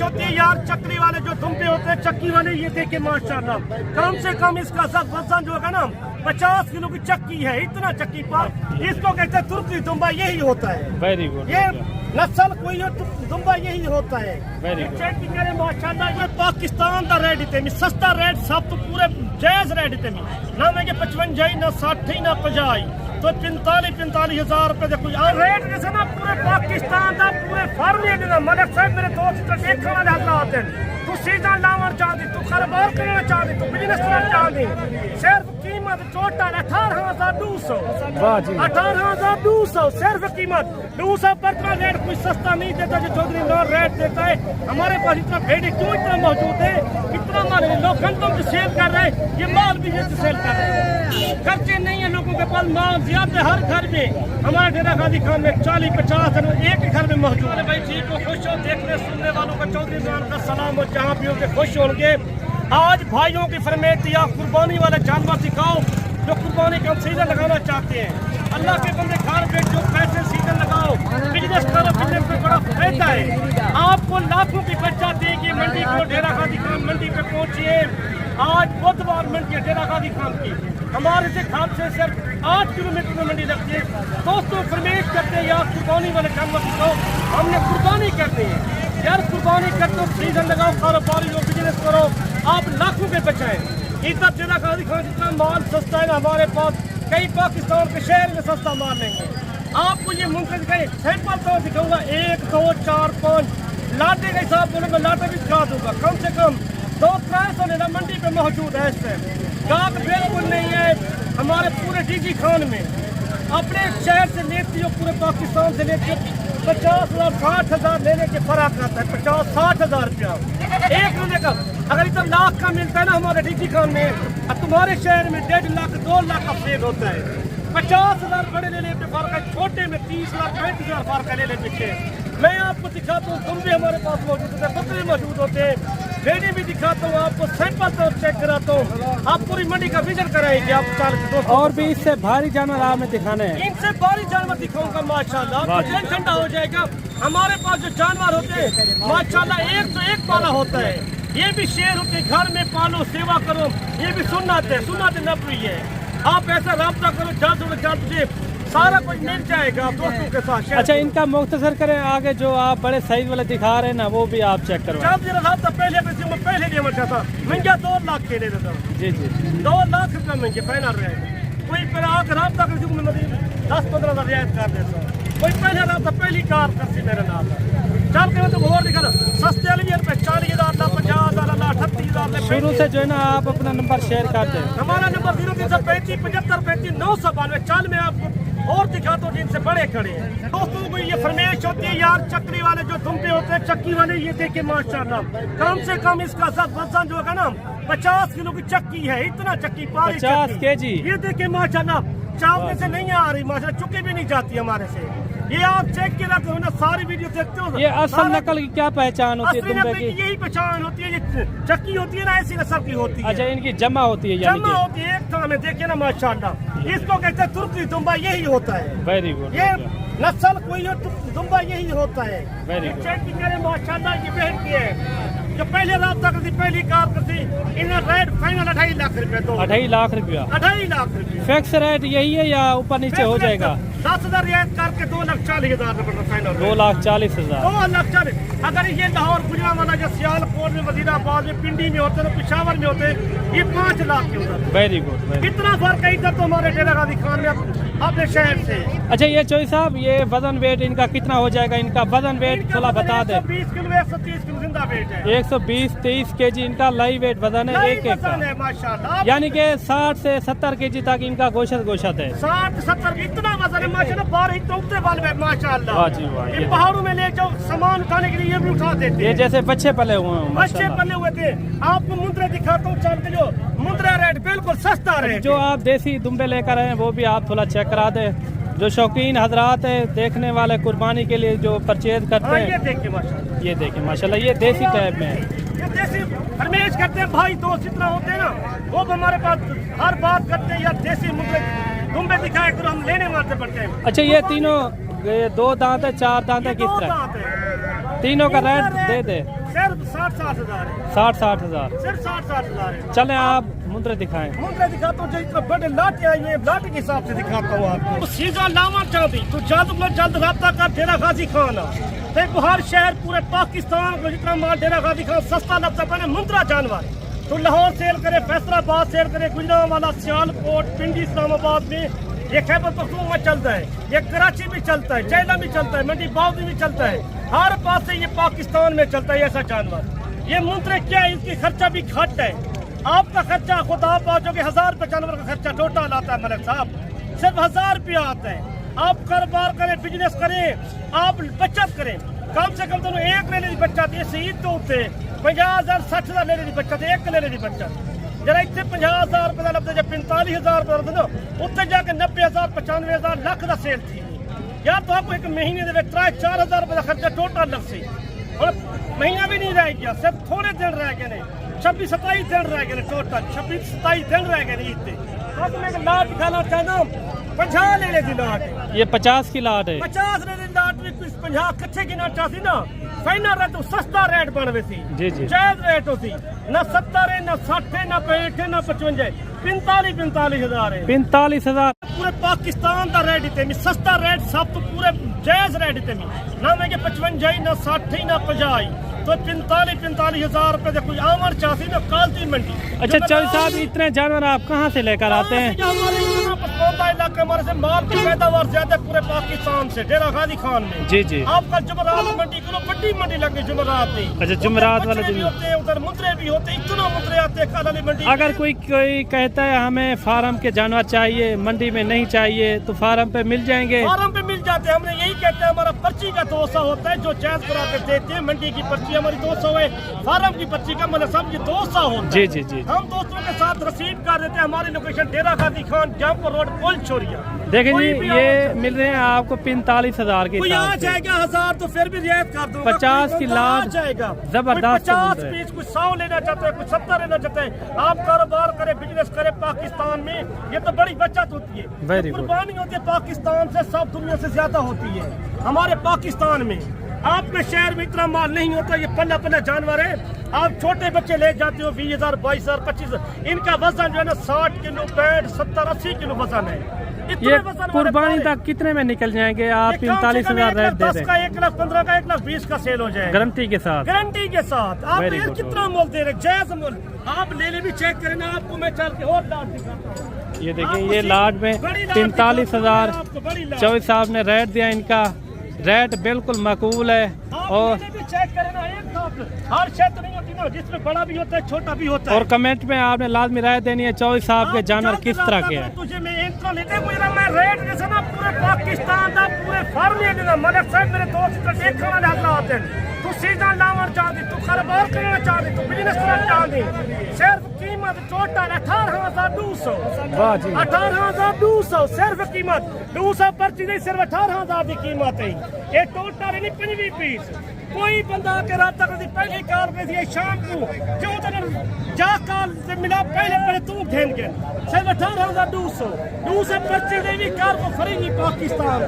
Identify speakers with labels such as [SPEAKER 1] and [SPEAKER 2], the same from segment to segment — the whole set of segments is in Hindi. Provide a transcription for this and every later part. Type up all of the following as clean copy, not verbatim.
[SPEAKER 1] होती है यार, चक्री वाले जो दुम्बे होते हैं, चक्की वाले, ये देखिए माशाल्लाह, कम से कम इसका वजन जो है ना 50 किलो की चक्की है, इतना चक्की पर इसको कहते हैं तुर्की दुम्बा, यही होता है।
[SPEAKER 2] Very good.
[SPEAKER 1] ये नस्ल कोई दुम्बा यही होता है।
[SPEAKER 2] Very good.
[SPEAKER 1] माशाल्लाह ये पाकिस्तान का रेट इतने सस्ता रेट, सब तो पूरे जायज रेट इतने ना महंगे 55 ना 60 ना 50, तो 45 हजार रुपए कोई रेट जैसे ना पूरे पाकिस्तान का पूरे फार्म मलिक साहब मेरे दोस्त देखने वाले हजरात हैं, तू सीजन लावन चाहती, तू कारोबार करना चाहती, तू बिजनेस करना चाहती, सिर्फ कीमत टोटल 18,200, 18,200 सिर्फ कीमत 200 पर का रेट कोई सस्ता नहीं देता जो चौधरी नौ रेट देता है। हमारे पास इतना भेड़े क्यों इतना मौजूद है, इतना माल लोग घंटों में सेल कर रहे हैं, ये माल भी सेल कर रहे हैं, खर्चे नहीं है लोगों के पास, माल ज्यादा हर घर में हमारे डेरा गाजी खान में 40-50 एक घर में मौजूद है। भाई ठीक हो, खुश हो, देखने सुनने वालों का चौधरी इमरान का सलाम हो, जहाँ भी होंगे खुश होंगे। आज भाइयों की फरमाइश थी, आप कुर्बानी वाला जानवर दिखाओ जो कुर्बानी का सीजन लगाना चाहते हैं। अल्लाह के बंदे घर पे जो पैसे सीजन लगाओ, बिजनेस करो, बिजनेस में बड़ा फायदा है। आपको लाखों की बच्चा देगी मंडी को, डेरा गाजी खान मंडी पे पहुंचिए। आज बुधवार मंडी है डेरा गाजी खान की, हमारे से खान से सिर्फ 8 किलोमीटर में मंडी लगती है। दोस्तों फरमाइश करते हैं यार कुर्बानी वाले जानवर दिखाओ, हमने कुर्बानी करनी है यार, कुर्बानी कर दो, सीजन लगाओ, कारोबारी हो, बिजनेस करो, आप लाखों के बचाएं। इधर डेरा गाजी खान जितना माल सस्ता है ना हमारे पास, कई पाकिस्तान के शहर में सस्ता माल नहीं है। आपको ये मुमकिन दिखाई सैंपल तो दिखाऊंगा, 1 2 4 5 लाटे का हिसाब बोलो, मैं लाटे भी दिखा दूंगा, कम से कम 200-300 लेना मंडी पे मौजूद है। इस टाइम गाहक बिल्कुल नहीं है हमारे पूरे डीजी खान में, अपने शहर से लेती हो, पूरे पाकिस्तान से लेती हो, 50,000-60,000 लेने के फर्क आता है, 50-60 हजार रुपया एक महीने का। अगर इतना लाख का मिलता है ना हमारे डीजी खान में, और तुम्हारे शहर में 1.5 लाख 2 लाख का सेल होता है। 50,000 बड़े ले ले फर्क है, छोटे में 30 लाख 35,000 फर्क ले ले पीछे। मैं आपको दिखाता हूँ, तुम भी हमारे पास मौजूद होते हैं, बकरे मौजूद होते हैं, भेड़े भी दिखाता हूँ, आपको सैंपल तो चेक कराता हूँ, आप पूरी मंडी का विजिट कराएंगे आप 40
[SPEAKER 2] और भी इससे भारी जानवर हमें दिखाने हैं,
[SPEAKER 1] इनसे भारी जानवर दिखाऊंगा माशाल्लाह, आपको दिल ठंडा हो जाएगा। हमारे पास जो जानवर होते हैं माशाल्लाह 1 से 1 पाला होता है, ये भी शेर होते हैं, घर में पालो, सेवा करो, ये भी सुन्नत नबवी है। आप ऐसा राब्ता करो, जल्द सारा कुछ मिल जाएगा दोस्तों के साथ।
[SPEAKER 2] अच्छा इनका मुख्तसर करें आगे, जो आप बड़े साइज वाले दिखा रहे हैं ना, वो भी आप चेक करवाएं।
[SPEAKER 1] पहले नहीं मचा था, महंगा 2 लाख के ले देता,
[SPEAKER 2] जी जी
[SPEAKER 1] 2 लाख रुपया महंगे फाइनल रहे। कोई फिर आकर राब्ता कर 10-15 हजार रियायत कर देता, कोई पहले राब्ता पहली कार करती मेरे नाम चल के तो और दिखा सस्ते वाले 40,000 50,000 38,000।
[SPEAKER 2] शुरू से जो है ना आप अपना नंबर शेयर कर दें।
[SPEAKER 1] हमारा नंबर 0335 75 35 992। चल मैं आपको और दिखाता हूँ जिनसे बड़े खड़े हैं। दोस्तों को ये फरमाइश होती है यार, चक्री वाले जो दुम्बे होते हैं, चक्की वाले, ये देखिए माशाल्लाह, कम से कम इसका वजन जो है ना 50 किलो की चक्की है, इतना चक्की
[SPEAKER 2] 50 kg।
[SPEAKER 1] ये देखिए माशाल्लाह, चावल से नहीं आ रही माशाल्लाह, चुकी भी नहीं जाती हमारे से। ये आप चेक के रखते हो ना, सारी वीडियो देखते हो।
[SPEAKER 2] ये असल नकल की क्या पहचान होती है दुम्बे की?
[SPEAKER 1] यही पहचान होती है, ये चक्की होती है ना, ऐसी नस्ल की होती है।
[SPEAKER 2] अच्छा इनकी जमा होती है,
[SPEAKER 1] जमा होती है एक में, देखिए ना माशाल्लाह, इसको कहते हैं तुर्की दुम्बा, यही होता है।
[SPEAKER 2] Very good.
[SPEAKER 1] ये नस्ल कोई दुम्बा यही होता है।
[SPEAKER 2] Very good.
[SPEAKER 1] चेक करें माशाल्लाह, ये बहन की है जो पहले राब्ता करती, पहली कार करती, इन्हें रेट फाइनल 2.5 लाख रुपया।
[SPEAKER 2] 2.5 लाख रुपया
[SPEAKER 1] 2.5 लाख रुपया
[SPEAKER 2] फिक्स रेट यही है या ऊपर नीचे हो जाएगा?
[SPEAKER 1] 10,000 रियायत करके 2,40,000 रुपये फाइनल।
[SPEAKER 2] 2,40,000।
[SPEAKER 1] 2,40,000। अगर ये लाहौर गुजरावाला जो सियालकोट में, वजीराबाद में, पिंडी में होते हैं, पिशावर में होते हैं, ये 5 लाख के होता है।
[SPEAKER 2] Very good.
[SPEAKER 1] कितना फर्क है इधर तो हमारे डेरा गाजी खान में अपने शहर से।
[SPEAKER 2] अच्छा ये चोई साहब, ये वजन वेट इनका कितना हो जाएगा? इनका वजन वेट थोड़ा बता दे।
[SPEAKER 1] 120 किलो 130 किलो जिंदा वेट है।
[SPEAKER 2] 120-23 kg इनका लाइव वेट वजन है एक का,
[SPEAKER 1] माशाल्लाह।
[SPEAKER 2] यानी कि 60 से 70 kg तक इनका गोशत है।
[SPEAKER 1] 60-70 इतना वजन है माशाल्लाह, 12 तो उठते वाले में माशाल्लाह।
[SPEAKER 2] वाह जी वाह।
[SPEAKER 1] ये पहाड़ों में ले जाओ सामान उठाने के लिए, ये भी उठा देते
[SPEAKER 2] ये जैसे बच्चे पले हुए हैं,
[SPEAKER 1] बच्चे पले हुए थे। आपको मुद्रा दिखाता हूँ, चल के जो मुद्रा रेट बिल्कुल सस्ता रेट।
[SPEAKER 2] जो आप देसी दुम्बे लेकर आए वो भी आप थोड़ा चेक करा दे। जो शौकीन हजरात है, देखने वाले कुर्बानी के लिए जो परचेज करते हैं,
[SPEAKER 1] ये देखिए माशाल्लाह,
[SPEAKER 2] ये देखिए माशाल्लाह, ये देसी टाइप में है।
[SPEAKER 1] ये देसी फरमाइश करते हैं भाई, दोस्त इतना होते हैं ना, वो हमारे पास हर बात करते हैं यार, देसी मुद्रे दुम्बे दिखाए करो, हम लेने मारते पड़ते हैं।
[SPEAKER 2] अच्छा ये तीनों 2 दांत है, 4 दांत है, किस तरह? तीनों का रेट दे दे।
[SPEAKER 1] सिर्फ 60,000 है,
[SPEAKER 2] 60,000
[SPEAKER 1] सिर्फ 60,000 है।
[SPEAKER 2] चले आप मुंद्रे दिखाएं।
[SPEAKER 1] मुंद्रे दिखाता हूँ, जो इतना बड़े लाटे आई है, लाटे के हिसाब से दिखाता हूँ आपको। सीधा लावा चाहती तो जल्द में जल्द रब्ता कर डेरा गाजी खान। देखो हर शहर पूरे पाकिस्तान को जितना माल डेरा गाजी खान सस्ता लगता पहले मुंद्रा जानवर तो लाहौर सेल करे, फैसलाबाद सेल करे, गुजरांवाला, सियालकोट, पिंडी, इस्लामाबाद में ये खैबर पख्तूनख्वा में चलता है, ये कराची में चलता है, जैला में चलता है, मंडी बावली में चलता है, हर पास से ये पाकिस्तान में चलता है ऐसा जानवर। ये मुंद्रे क्या है, इसकी खर्चा भी घट है। आपका खर्चा खुद आप पाओगे 1000 रुपये जानवर का खर्चा टोटल आता है मलिक साहब, सिर्फ 1000 रुपया आता है। आप कारोबार करें, बिजनेस करें, आप बचत करें, कम से कम दोनों एक लेने की बचत ये शहीद तो उत्ते 50,000 60,000 लेने की बचत, एक लेने की बचत जरा इतने 50,000 रुपये लगता जब 45,000 रुपये ना उत्ते जाके 90,000 95,000 लाख का सेल थी। या तो आपको एक महीने के 3-4,000 रुपये का खर्चा टोटल लग से और महीना भी नहीं रह गया, सिर्फ थोड़े दिन रह गए ने, 26-27 दिन रह गए टोटल, 26-27 दिन रह गए ईद। अब मैं लाट दिखाना चाहता हूँ, 50 लेने की लाट,
[SPEAKER 2] ये 50 की लाट है,
[SPEAKER 1] 50 लेने की लाट में कुछ 50 कच्चे गिना चाहती ना फाइनल रेट तो सस्ता रेट बन रही थी,
[SPEAKER 2] जी जी
[SPEAKER 1] जायज रेट होती ना 70 है, ना 60 है, ना 65 है, ना 55 है, 45,000 है,
[SPEAKER 2] 45,000
[SPEAKER 1] पूरे पाकिस्तान का रेट इतने सस्ता रेट सब तो पूरे जायज रेट इतने ना मैं 55 ना 60 ना 50 तो 45,000 रुपए कोई आमर चाहती ना कालती मंडी।
[SPEAKER 2] अच्छा चौधरी साहब, इतने जानवर आप कहाँ से लेकर आते हैं?
[SPEAKER 1] इलाके हमारे से माल की पैदावार ज्यादा पूरे पाकिस्तान से, डेरा गाजी खान में।
[SPEAKER 2] जी जी
[SPEAKER 1] आपका जुमरात मंडी को बड़ी मंडी लगी जुमरात की।
[SPEAKER 2] अच्छा जुमरात वाले दिन
[SPEAKER 1] होते हैं, उधर मुद्रे भी होते, इतना मुद्रे आते हैं काली मंडी।
[SPEAKER 2] अगर कोई कहता है हमें फार्म के जानवर चाहिए, मंडी में नहीं चाहिए, तो फार्म पे मिल जाएंगे?
[SPEAKER 1] फार्म पे मिल जाते हैं, हमने यही कहते हैं। हमारा पर्ची का 200 होता है जो जायज करा के देते हैं। मंडी की पर्ची हमारी 200 है, फार्म की पर्ची का मतलब सब ये 200 होता है।
[SPEAKER 2] जी जी जी
[SPEAKER 1] हम दोस्तों के साथ रसीद कर देते हैं। हमारी लोकेशन डेरा गाजी खान, जमपुर रोड, पुल छोरिया।
[SPEAKER 2] देखें जी, ये मिल रहे हैं आपको 45,000 के
[SPEAKER 1] कोई आ जाएगा 1000 तो फिर भी रियायत कर दूंगा।
[SPEAKER 2] 50 की लाट
[SPEAKER 1] जाएगा,
[SPEAKER 2] जबरदस्त
[SPEAKER 1] 50 पीस, कुछ 100 लेना चाहते हैं, कुछ 70 लेना चाहते हैं। आप कारोबार करें, बिजनेस करें पाकिस्तान में, ये तो बड़ी बचत होती है।
[SPEAKER 2] Very good।
[SPEAKER 1] कुर्बानी होती है पाकिस्तान से, सब दुनिया से ज्यादा होती है हमारे पाकिस्तान में। आपके शहर में इतना माल नहीं होता, ये पल्ला पल्ला जानवर है। आप छोटे बच्चे ले जाते हो 20,000 22,000 25,000, इनका वजन जो है ना 60 किलो 65 70 80 किलो वजन है।
[SPEAKER 2] ये कुर्बानी तक कितने में निकल जाएंगे? आप 45,000 रेट दे दें,
[SPEAKER 1] 1,15,000 का 1,20,000 का सेल हो जाएगा
[SPEAKER 2] गारंटी के साथ।
[SPEAKER 1] गारंटी के साथ आप
[SPEAKER 2] Very
[SPEAKER 1] ये
[SPEAKER 2] good।
[SPEAKER 1] कितना मोल दे रहे, जायज मोल। आप ले ले भी चेक करें ना, आपको मैं चल के और लाट दिखाता हूँ।
[SPEAKER 2] ये देखिए, ये लाट में 45,000 चौधरी साहब ने रेट दिया। इनका रेट बिल्कुल माकूल है। और
[SPEAKER 1] भी चेक करें ना, एक साथ हर क्षेत्र नहीं होती ना, जिसमें बड़ा भी होता है छोटा भी होता है।
[SPEAKER 2] और कमेंट में आपने लाजमी राय देनी है चौधरी साहब के जानवर किस तरह के हैं।
[SPEAKER 1] तुझे मैं इंट्रो लेते मुझे मैं रेट जैसे ना पूरे पाकिस्तान का पूरे फार्म ले लेना। मगर साहब मेरे दोस्त का देखने वाले हालात हैं। तू सीधा लावर चाहती, तू कारोबार करना चाहती, तू बिजनेस करना चाहती, सिर्फ कीमत टोटल 18,200।
[SPEAKER 2] वाह जी,
[SPEAKER 1] 18,200 सिर्फ कीमत। 200 पर्ची नहीं, सिर्फ 18,000 की कीमत है। ये टोटल नहीं 25 पीस। कोई बंदा के रात तक पहली कार पे थी शाम को जो जा कार से मिला पहले तू घेन के सिर्फ 18,200 200 पर्ची दे भी कार को खरीदी पाकिस्तान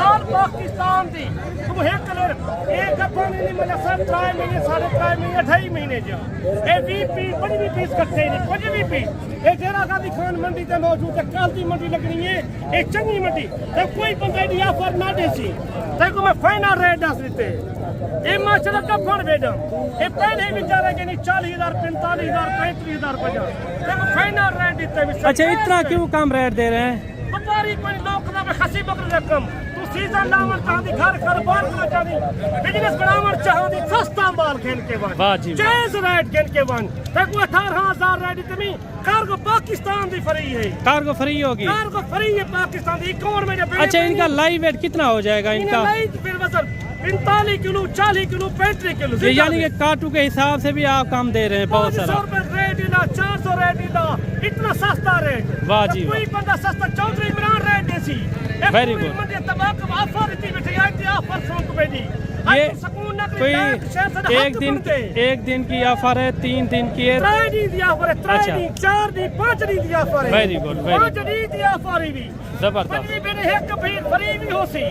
[SPEAKER 1] और पाकिस्तान दी तुम है कलर एक गप्पा नहीं मिला सब 3 महीने 3.5 महीने 2.5 महीने जा ए वीपी बड़ी भी पीस करते नहीं कुछ भी पीस ए डेरा गाजी खान मंडी ते मौजूद है। कालती मंडी लगनी है, एक चंगी मंडी तो कोई बंदा दी ऑफर ना देसी देखो मैं फाइनल रेट दस देते ये माशाल्लाह का फोन बेटा ये पहले भी जा रहे नहीं 40,000 45,000 35,000 50 देखो फाइनल रेट देते भी।
[SPEAKER 2] अच्छा इतना क्यों कम रेट दे रहे हैं?
[SPEAKER 1] व्यापारी कोई लोग ना में खसी बकरे कम तू सीजन लावर चाहती घर कारोबार करना चाहती बिजनेस बढ़ावर चाहती सस्ता माल खेल के बाद
[SPEAKER 2] वाह जी
[SPEAKER 1] जायज रेट खेल के बाद देखो 18,000 रेट इतनी कार्गो पाकिस्तान दी फ्री है।
[SPEAKER 2] कार्गो फ्री होगी?
[SPEAKER 1] कार्गो फ्री है पाकिस्तान दी कौन में।
[SPEAKER 2] अच्छा इनका लाइव वेट कितना हो जाएगा? इनका
[SPEAKER 1] 45 किलो 40 किलो 35 किलो
[SPEAKER 2] यानी कि काटू के हिसाब से भी आप कम दे रहे हैं बहुत सारा।
[SPEAKER 1] 500 रुपए रेट इला 400 रेट इला इतना सस्ता रेट।
[SPEAKER 2] वाह जी
[SPEAKER 1] कोई बंदा सस्ता चौधरी इमरान रेट देसी
[SPEAKER 2] वेरी गुड।
[SPEAKER 1] मंडी तबाक ऑफर इतनी बैठी आई ऑफर सुन पे दी
[SPEAKER 2] ये कोई एक दिन की ऑफर है, 3 दिन की है,
[SPEAKER 1] 3 दिन की ऑफर है, 3 दिन 4 दिन 5 दिन की ऑफर है।
[SPEAKER 2] वेरी गुड
[SPEAKER 1] 5 दिन की ऑफर है भी
[SPEAKER 2] जबरदस्त।
[SPEAKER 1] एक भीड़ फ्री भी हो सी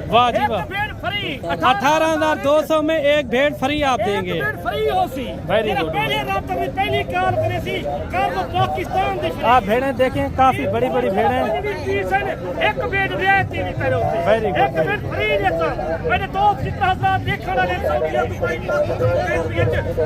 [SPEAKER 2] वाह जी वाह।
[SPEAKER 1] एक भीड़ फ्री
[SPEAKER 2] 18,200 में एक भेड़ फ्री आप देंगे।
[SPEAKER 1] फ्री हो सी
[SPEAKER 2] Very good.
[SPEAKER 1] पहले रात में पहली कार करे सी कार को पाकिस्तान दे
[SPEAKER 2] आप भेड़ें देखें, काफी बड़ी बड़ी भेड़ें।
[SPEAKER 1] एक बेड रहती नहीं करो
[SPEAKER 2] Very good.
[SPEAKER 1] एक बेड फ्री देता मैंने 2-3,000 देखा ना सऊदीया दुबई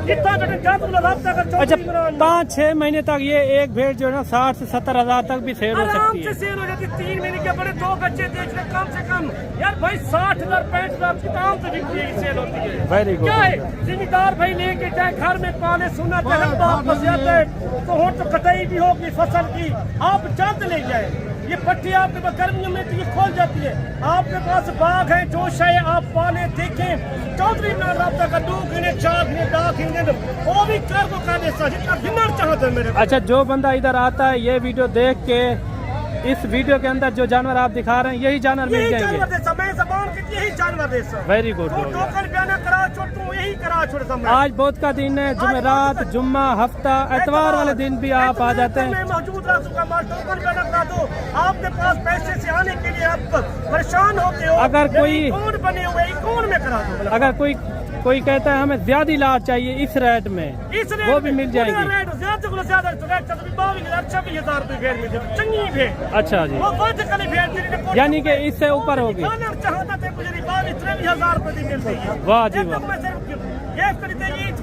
[SPEAKER 1] जितना बेटे जात वाला रास्ता का।
[SPEAKER 2] अच्छा, 5-6 महीने तक ये एक भेड़ जो है ना 60 से 70 हजार तक भी सेल हो सकती है।
[SPEAKER 1] सेल हो जाती 3 महीने के बड़े 2 बच्चे देख ले कम से कम यार भाई 60,000-65,000 की दाम से बिकती है सेल होती है।
[SPEAKER 2] Very good.
[SPEAKER 1] क्या है जिम्मेदार भाई लेके जाए घर में पाले सुना चाहे वापस जाते तो हो तो कटाई भी होगी फसल की आप जल्द ले जाए। ये पट्टी आपके पास गर्मियों में तो ये खोल जाती है। आपके पास बाग है जोश है आप पाले देखें चौधरी इमरान राब्ता का 2 गिने 4 गिने 10 गिने वो भी कर को कहने से जितना गिनना चाहते हैं मेरे।
[SPEAKER 2] अच्छा, जो बंदा इधर आता है ये वीडियो देख के इस वीडियो के अंदर जो जानवर आप दिखा रहे हैं यही जानवर मिल जाएंगे।
[SPEAKER 1] यही जानवर दे सर।
[SPEAKER 2] Very good.
[SPEAKER 1] टोकन बयाना करा छोड़ तू यही करा छोड़ समय।
[SPEAKER 2] आज बहुत का दिन है, जुमेरात, जुम्मा, हफ्ता, एतवार वाले दिन भी आप आ जाते हैं।
[SPEAKER 1] मैं मौजूद रह चुका टोकन बयाना करा दो आपके पास पैसे से आने के लिए आप परेशान होते हो।
[SPEAKER 2] अगर कोई
[SPEAKER 1] कौन बने हुए कौन में करा दो।
[SPEAKER 2] अगर कोई कहता है हमें ज्यादा लाट चाहिए इस रेट में वो भी मिल जाएंगे।
[SPEAKER 1] ज्यादा 22,000 रुपए भेड़ मिल जाए चंगी भेड़।
[SPEAKER 2] अच्छा जी,
[SPEAKER 1] वो भेड़
[SPEAKER 2] यानी कि इससे ऊपर होगी।
[SPEAKER 1] चाहता थे मुझे 22,000 रुपए की मिलती है।
[SPEAKER 2] वाह जी वाह।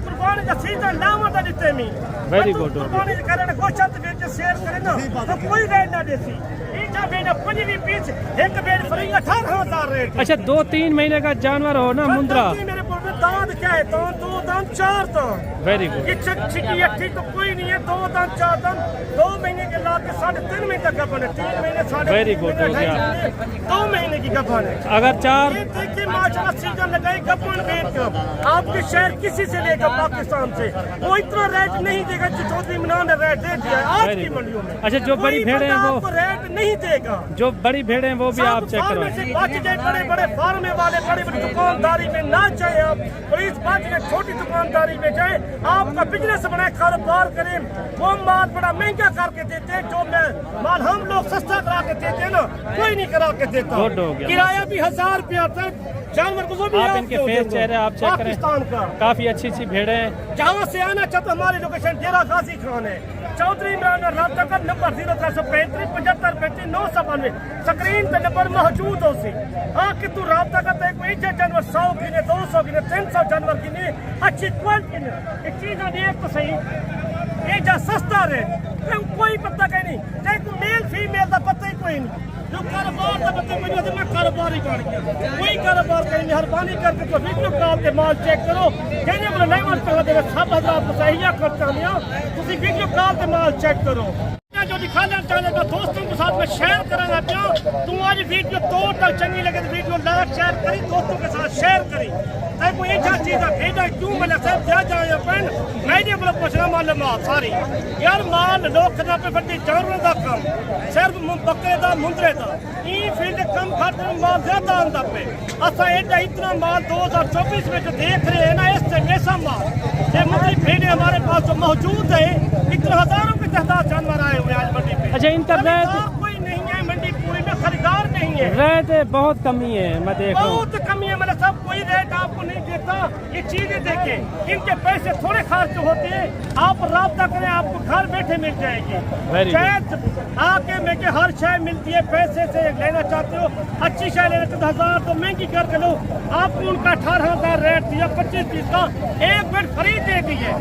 [SPEAKER 1] कुर्बानी का सीजन लामत देते मी
[SPEAKER 2] वेरी गुड।
[SPEAKER 1] कुर्बानी करे गोश्त बेच शेयर करे ना तो कोई रेट ना देती। इनका बेना 25 पीस एक बेड फ्री 18,000 रेट।
[SPEAKER 2] अच्छा, 2-3 महीने का जानवर हो ना मुंद्रा।
[SPEAKER 1] मेरे दांत क्या है दांत 2 दांत 4 दांत।
[SPEAKER 2] Very good.
[SPEAKER 1] ये छिकी अट्ठी तो कोई नहीं है 2 दांत 4 दांत 2 महीने के ला के 3.5 महीने तक गबन है 3 महीने 3.5
[SPEAKER 2] वेरी गुड हो गया।
[SPEAKER 1] 2 महीने की गबन है।
[SPEAKER 2] अगर 4
[SPEAKER 1] देखिए माशाल्लाह सीजन लगाई गबन बेच कर आपके शहर किसी से लेकर पाकिस्तान से वो इतना रेट नहीं देगा जो चौधरी इमरान ने रेट दे दिया है आज की मंडियों में।
[SPEAKER 2] अच्छा, जो बड़ी भेड़ें हैं वो
[SPEAKER 1] रेट नहीं देगा।
[SPEAKER 2] जो बड़ी भेड़ें हैं वो भी आप चेक करो।
[SPEAKER 1] बड़े बड़े फार्मे वाले बड़ी बड़ी दुकानदारी में ना जाए आप प्लीज बाकी छोटी दुकानदारी में जाए आपका बिजनेस बनाए कारोबार करें। वो माल बड़ा महंगा करके देते हैं जो माल हम लोग सस्ता करा के देते हैं ना कोई नहीं करा के देता। किराया भी 1,000 रुपया आता है जानवर को। वो भी
[SPEAKER 2] आप इनके फेस चेहरे आप चेक करें, काफी अच्छी भेड़ें हैं।
[SPEAKER 1] जहाँ से आना चाहते हमारी लोकेशन डेरा गाजी खान है। चौधरी इमरान राब्ता का नंबर 0335 75 35 992 स्क्रीन पे नंबर मौजूद हो सी। आके तू राब्ता करता है कोई जानवर 100 गिने 200 गिने 300 जानवर गिने अच्छी क्वालिटी में एक चीज देख तो सही ये जा सस्ता रेट कोई पता कहीं नहीं चाहे तू मेल फीमेल का पता ही कोई नहीं। जो कारोबार का पता कोई नहीं मैं कारोबार ही कर गया कोई कारोबार कहीं मेहरबानी करके तो वीडियो कॉल के माल चेक करो कहने बोले नहीं मन कर दे 7,000 को सही करता नहीं तुम वीडियो कॉल के माल चेक करो। जो दिखाना चाहते तो दोस्तों के साथ में शेयर कराना चाहो तुम आज वीडियो टोटल चंगी लगे तो वीडियो लाइक शेयर करी दोस्तों के साथ शेयर करी कोई एक चीज भेजा क्यों मैंने सब जा जाए अपन मैंने बोला पूछना माल सारी यार माल लोग खजा पे फटी जानवर का कम सिर्फ बकरे का मुंदरे का ई फील्ड कम खाते माल ज्यादा आंदा पे असा एडा इतना माल 2024 में जो देख रहे हैं ना इससे ऐसा माल ये मुंदरी भेड़े हमारे पास जो मौजूद है इतने हजारों की तादाद जानवर आए हुए आज मंडी पे।
[SPEAKER 2] अच्छा, इनका रेट
[SPEAKER 1] कोई नहीं है मंडी पूरी में खरीदार नहीं है
[SPEAKER 2] रेट बहुत कमी है मैं देख रहा हूँ
[SPEAKER 1] बहुत कमी है मतलब सब कोई रेट आपको नहीं देता। ये चीजें देखें इनके पैसे थोड़े खर्च होते हैं आप राब्ता करें आपको घर बैठे मिल जाएगी। शायद आके में के हर शय मिलती है पैसे से लेना चाहते हो अच्छी शय लेना चाहते 1,000 तो महंगी करके लो आपको उनका 18,000 रेट दिया 25 पीस का एक बेड फ्री दे दी है।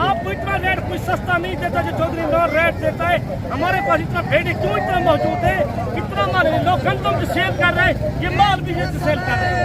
[SPEAKER 1] आपको इतना रेट कोई सस्ता नहीं देता जो चौधरी इमरान रेट देता है। हमारे पास इतना भेड़े क्यों इतना मौजूद है इतना माल लोग घंटों से सेल कर रहे हैं ये माल भी जैसे सेल कर रहे हैं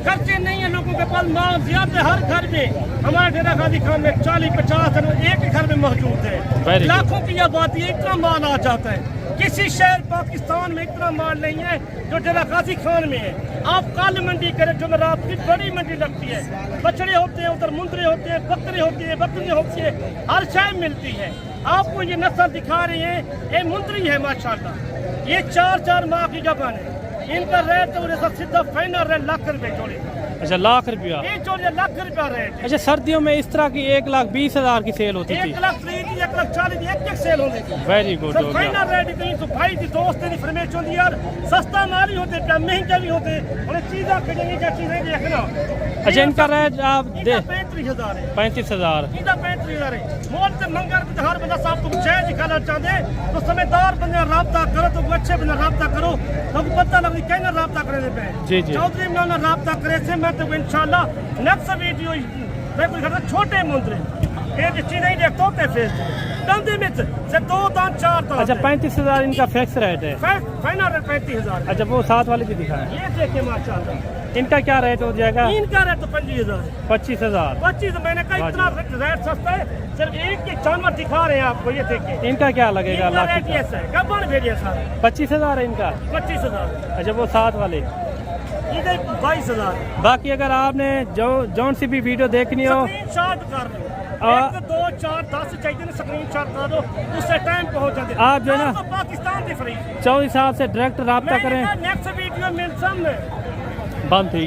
[SPEAKER 1] खर्चे नहीं है लोगों के पास माल ज्यादा हर घर में हमारे डेरा गाजी खान में 40-50 एक ही घर में मौजूद है। लाखों की आबादी इतना माल आ जाता है किसी शहर पाकिस्तान में इतना माल नहीं है जो डेरा गाजी खान में है। आप काली मंडी करें जो रात की बड़ी मंडी लगती है बछड़े होते हैं उधर मुंदरे होते हैं बकरे होते हैं बकरियां होती है हर शय मिलती है। आपको ये नस्ल दिखा रही है ये मुंदरी है माशाल्लाह ये 4-4 माह की गबन है इनका रेट तो सीधा फाइनल है लाख रुपए जोड़े
[SPEAKER 2] अच्छा, लाख रुपया।
[SPEAKER 1] ये चोरिया लाख रुपया रेट है।
[SPEAKER 2] अच्छा, सर्दियों में इस तरह की 1,20,000 की सेल होती थी।
[SPEAKER 1] 1,30,000 की 1,40,000 की एक सेल होती थी।
[SPEAKER 2] वेरी गुड हो
[SPEAKER 1] फाइनल
[SPEAKER 2] गया।
[SPEAKER 1] रेट इतनी तो भाई दी दोस्त दी फरमाइश होती यार सस्ता माल ही होते पे महंगे भी होते और चीज़ा खरीदनी क्या चीज़ें देखना।
[SPEAKER 2] अच्छा, इनका रेट आप दे
[SPEAKER 1] 35,000 है।
[SPEAKER 2] 35,000।
[SPEAKER 1] इनका 35,000 है। मोल से मंगर के हर बंदा साहब तुम शहर दिखाना चाहते तो समझदार बंदे राब्ता करो तो अच्छे बंदे राब्ता करो तो पता लगे कहना राब्ता करे पे।
[SPEAKER 2] जी जी।
[SPEAKER 1] चौधरी में राब्ता करे से मैं तो इंशाल्लाह नेक्स्ट वीडियो मैं कोई करता छोटे मंत्री ये चीज़ नहीं देखता होते फेस दंदे में से 2 दांत 4 दांत।
[SPEAKER 2] अच्छा, 35,000 इनका फिक्स रेट है।
[SPEAKER 1] Final rate 35,000।
[SPEAKER 2] अच्छा, वो साथ वाले भी दिखाएं।
[SPEAKER 1] ये देखिए माशाल्लाह
[SPEAKER 2] इनका क्या रेट हो जाएगा?
[SPEAKER 1] इनका रेट तो 25,000 है।
[SPEAKER 2] 25,000।
[SPEAKER 1] 25 मैंने कहा इतना रेट सस्ता है। सिर्फ एक एक जानवर दिखा रहे हैं आपको ये देखिए।
[SPEAKER 2] इनका क्या लगेगा?
[SPEAKER 1] इनका
[SPEAKER 2] लाख
[SPEAKER 1] रेट
[SPEAKER 2] का?
[SPEAKER 1] ऐसा है गब्बर भेड़िया सारे
[SPEAKER 2] 25,000 है इनका।
[SPEAKER 1] 25,000
[SPEAKER 2] अच्छा, वो साथ वाले।
[SPEAKER 1] इधर 22,000।
[SPEAKER 2] बाकी अगर आपने जौन सी भी वीडियो देखनी हो
[SPEAKER 1] स्क्रीनशॉट कर लो।
[SPEAKER 2] आ-
[SPEAKER 1] 1 2 4 10 चाहिए ना स्क्रीनशॉट कर दो उससे टाइम पहुंच जाते
[SPEAKER 2] आप जो है ना
[SPEAKER 1] तो पाकिस्तान की फ्री
[SPEAKER 2] चौधरी साहब से डायरेक्ट रब्ता करें।
[SPEAKER 1] नेक्स्ट वीडियो मिल सामने
[SPEAKER 2] बंद थी।